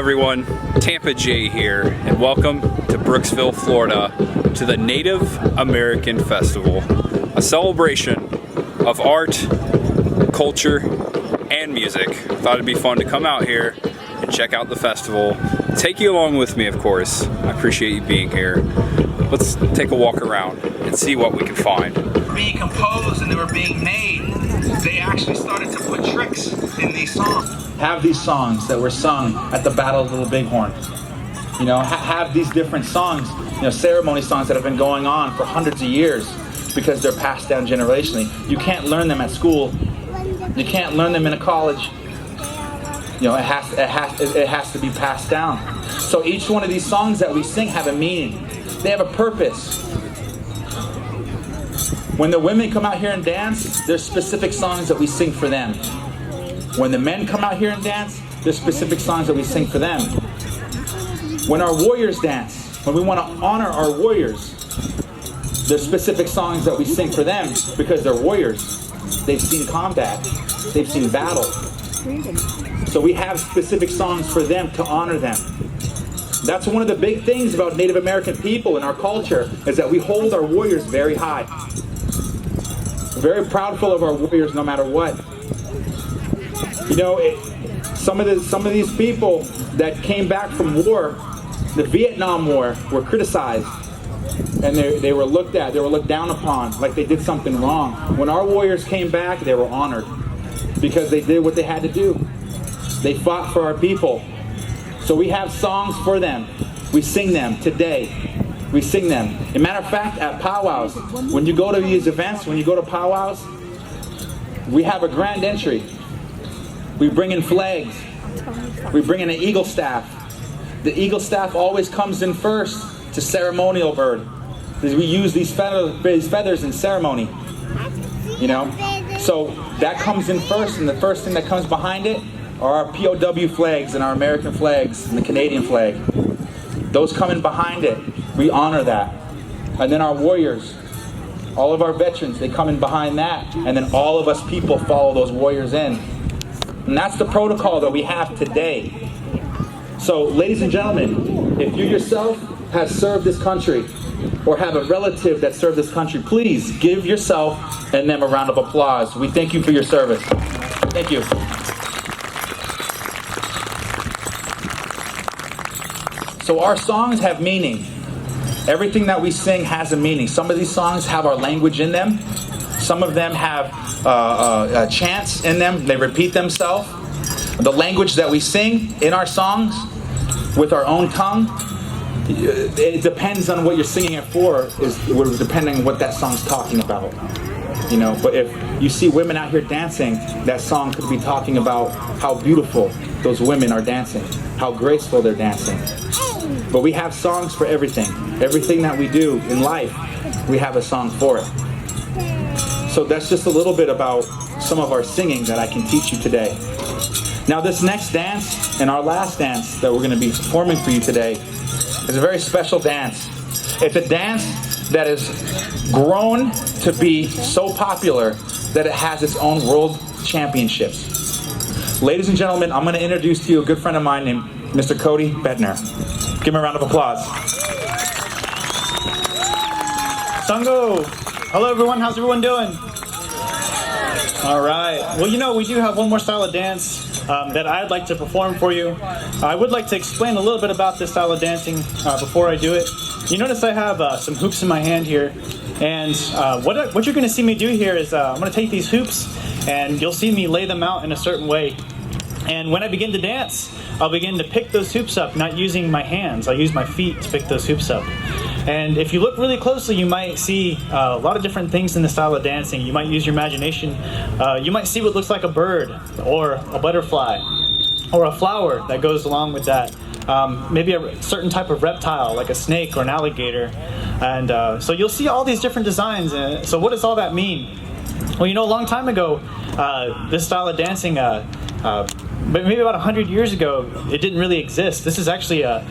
everyone, Tampa J here, and welcome to Brooksville, Florida, to the Native American Festival, a celebration of art, culture, and music. I thought it'd be fun to come out here and check out the festival. Take you along with me, of course. I appreciate you being here. Let's take a walk around and see what we can find. Being composed and they were being made, they actually started to put tricks in these songs. Have these songs that were sung at the Battle of Little Bighorn. You know, have these different songs, you know, ceremony songs that have been going on for hundreds of years because they're passed down generationally. You can't learn them at school. You can't learn them in a college. You know, it has to be passed down. So each one of these songs that we sing have a meaning. They have a purpose. When the women come out here and dance, there's specific songs that we sing for them. When the men come out here and dance, there's specific songs that we sing for them. When our warriors dance, when we want to honor our warriors, there's specific songs that we sing for them because they're warriors. They've seen combat. They've seen battle. So we have specific songs for them to honor them. That's one of the big things about Native American people in our culture is that we hold our warriors very high. We're very proudful of our warriors no matter what. You know, some of these people that came back from war, the Vietnam War, were criticized. And they were looked at, they were looked down upon, like they did something wrong. When our warriors came back, they were honored because they did what they had to do. They fought for our people. So we have songs for them. We sing them today. We sing them. As a matter of fact, at powwows, when you go to these events, when you go to powwows, we have a grand entry. We bring in flags. We bring in an eagle staff. The eagle staff always comes in first to ceremonial bird. Because we use these feathers in ceremony. You know? So that comes in first, and the first thing that comes behind it are our POW flags and our American flags and the Canadian flag. Those come in behind it. We honor that. And then our warriors, all of our veterans, they come in behind that. And then all of us people follow those warriors in. And that's the protocol that we have today. So, ladies and gentlemen, if you yourself have served this country or have a relative that served this country, please give yourself and them a round of applause. We thank you for your service. Thank you. So our songs have meaning. Everything that we sing has a meaning. Some of these songs have our language in them. Some of them have chants in them. They repeat themselves. The language that we sing in our songs with our own tongue, it depends on what you're singing it for, depending on what that song's talking about. You know, but if you see women out here dancing, that song could be talking about how beautiful those women are dancing, how graceful they're dancing. But we have songs for everything. Everything that we do in life, we have a song for it. So that's just a little bit about some of our singing that I can teach you today. Now this next dance and our last dance that we're going to be performing for you today is a very special dance. It's a dance that has grown to be so popular that it has its own world championships. Ladies and gentlemen, I'm going to introduce to you a good friend of mine named Mr. Cody Bedner. Give him a round of applause. Sango! Hello everyone, how's everyone doing? All right, well you know we do have one more style of dance that I'd like to perform for you. I would like to explain a little bit about this style of dancing before I do it. You notice I have some hoops in my hand here, and what you're going to see me do here is I'm going to take these hoops and you'll see me lay them out in a certain way. And when I begin to dance, I'll begin to pick those hoops up, not using my hands. I'll use my feet to pick those hoops up. And if you look really closely, you might see a lot of different things in the style of dancing. You might use your imagination. You might see what looks like a bird, or a butterfly, or a flower that goes along with that. Maybe a certain type of reptile, like a snake or an alligator. And so you'll see all these different designs. So what does all that mean? Well, you know, a long time ago, this style of dancing, maybe about 100 years ago, it didn't really exist. This is actually a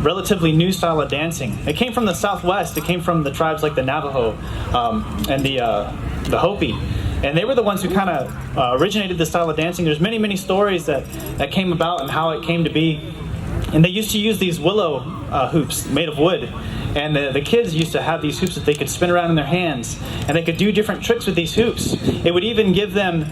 relatively new style of dancing. It came from the Southwest. It came from the tribes like the Navajo and the Hopi. And they were the ones who kind of originated this style of dancing. There's many, many stories that came about and how it came to be. And they used to use these willow hoops made of wood. And the kids used to have these hoops that they could spin around in their hands. And they could do different tricks with these hoops. It would even give them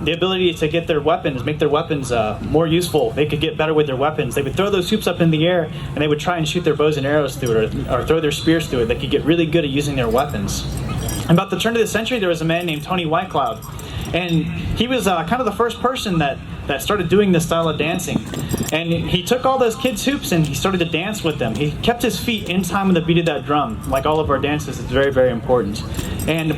the ability to get their weapons, make their weapons more useful. They could get better with their weapons. They would throw those hoops up in the air, and they would try and shoot their bows and arrows through it, or throw their spears through it. They could get really good at using their weapons. About the turn of the century, there was a man named Tony Whitecloud. And he was kind of the first person that started doing this style of dancing. And he took all those kids' hoops and he started to dance with them. He kept his feet in time with the beat of that drum. Like all of our dances, it's very, very important. And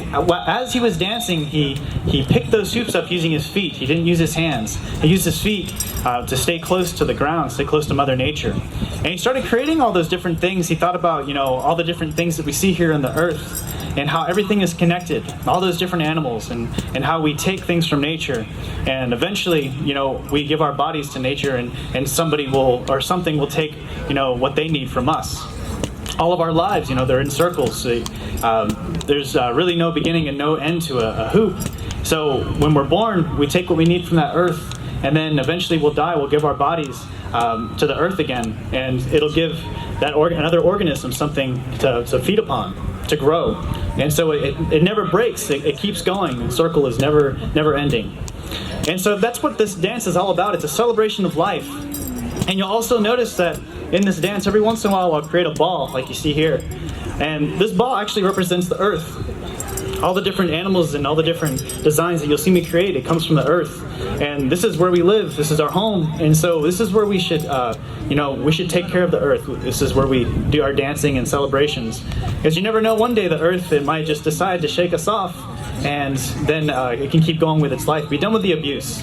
as he was dancing, he picked those hoops up using his feet. He didn't use his hands. He used his feet to stay close to the ground, stay close to Mother Nature. And he started creating all those different things. He thought about, all the different things that we see here on the earth, and how everything is connected, all those different animals, and how we take things from nature. And eventually, we give our bodies to nature, and somebody will, or something will take, what they need from us. All of our lives, they're in circles. There's really no beginning and no end to a hoop. So when we're born, we take what we need from that earth, and then eventually we'll die. We'll give our bodies to the earth again, and it'll give that another organism something to feed upon, to grow. And so it never breaks. It keeps going. The circle is never ending. And so that's what this dance is all about. It's a celebration of life. And you'll also notice that in this dance, every once in a while, I'll create a ball like you see here. And this ball actually represents the earth. All the different animals and all the different designs that you'll see me create, it comes from the earth. And this is where we live. This is our home. And so this is where we should, we should take care of the earth. This is where we do our dancing and celebrations. Because you never know, one day the earth, it might just decide to shake us off. And then it can keep going with its life. Be done with the abuse.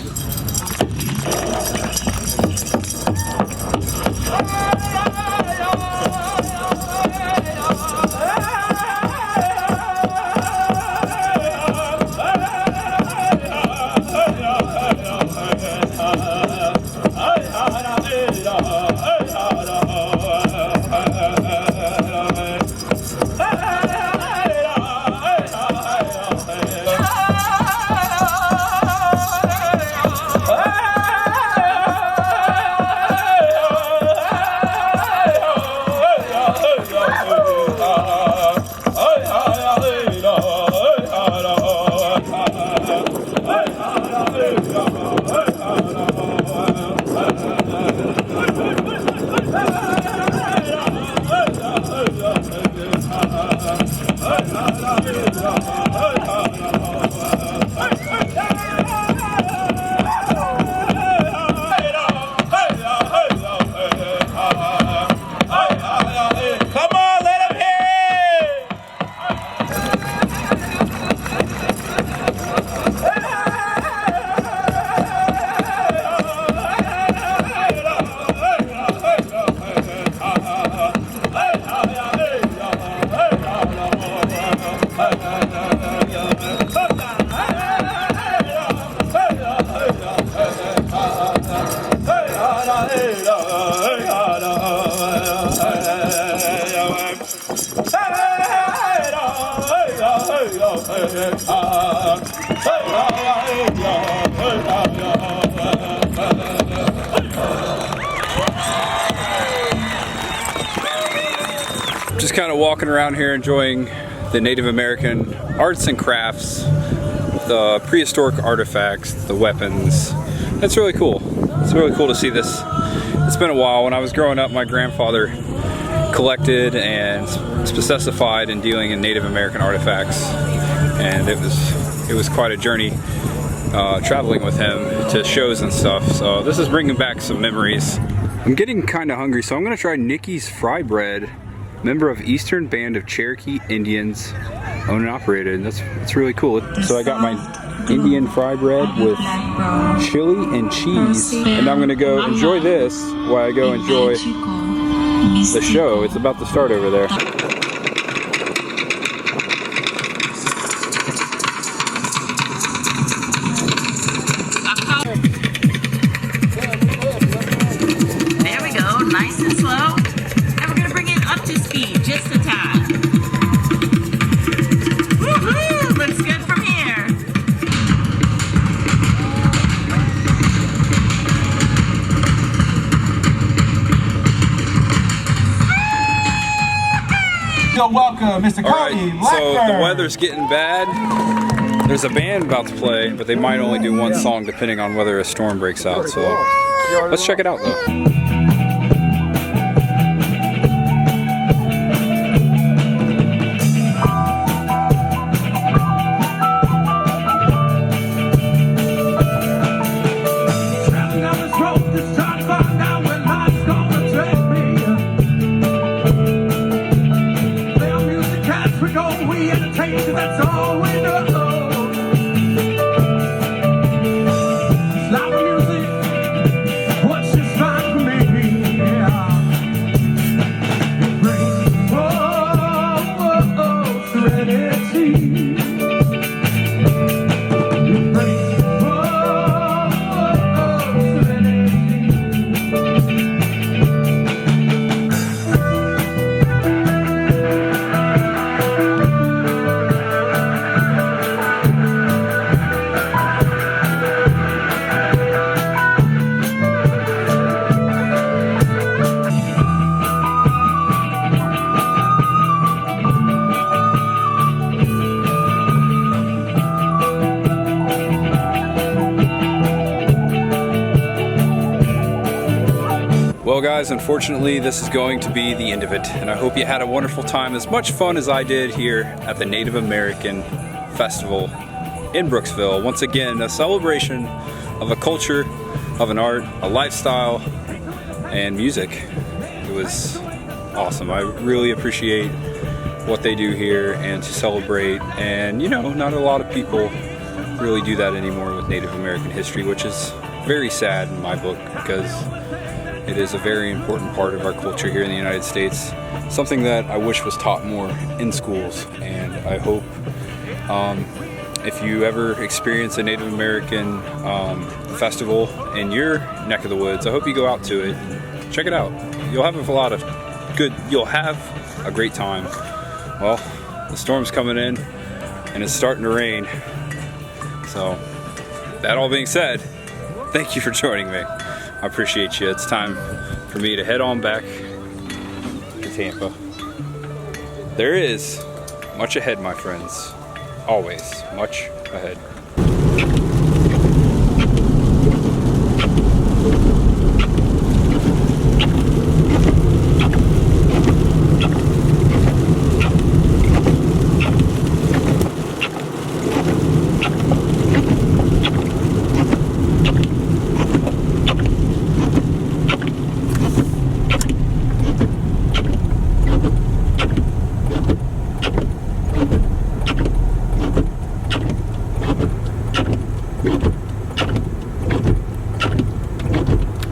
Just kind of walking around here enjoying the Native American arts and crafts, the prehistoric artifacts, the weapons. That's really cool. It's really cool to see this. It's been a while. When I was growing up, my grandfather collected and specified in dealing in Native American artifacts, and it was quite a journey traveling with him to shows and stuff. So this is bringing back some memories. I'm getting kind of hungry, so I'm gonna try Nikki's Fry Bread, member of Eastern Band of Cherokee Indians, owned and operated. That's really cool. So I got my Indian fry bread with chili and cheese, and I'm gonna go enjoy this while I go enjoy the show. It's about to start over there. There we go, nice and slow. And we're gonna bring it up to speed, just a tad. Woohoo! Looks good from here. Mr. Cody Alright, Blackburn. so the weather's getting bad. There's a band about to play, but they might only do one song depending on whether a storm breaks out. So let's check it out though. Well guys, unfortunately this is going to be the end of it, and I hope you had a wonderful time, as much fun as I did here at the Native American Festival in Brooksville. Once again, a celebration of a culture, of an art, a lifestyle, and music. It was awesome. I really appreciate what they do here and to celebrate, and you know, not a lot of people really do that anymore with Native American history, which is very sad in my book, because it is a very important part of our culture here in the United States. Something that I wish was taught more in schools, and I hope if you ever experience a Native American festival in your neck of the woods, I hope you go out to it and check it out. You'll have you'll have a great time. Well, the storm's coming in and it's starting to rain. So, that all being said, thank you for joining me. I appreciate you. It's time for me to head on back to Tampa. There is much ahead, my friends. Always much ahead.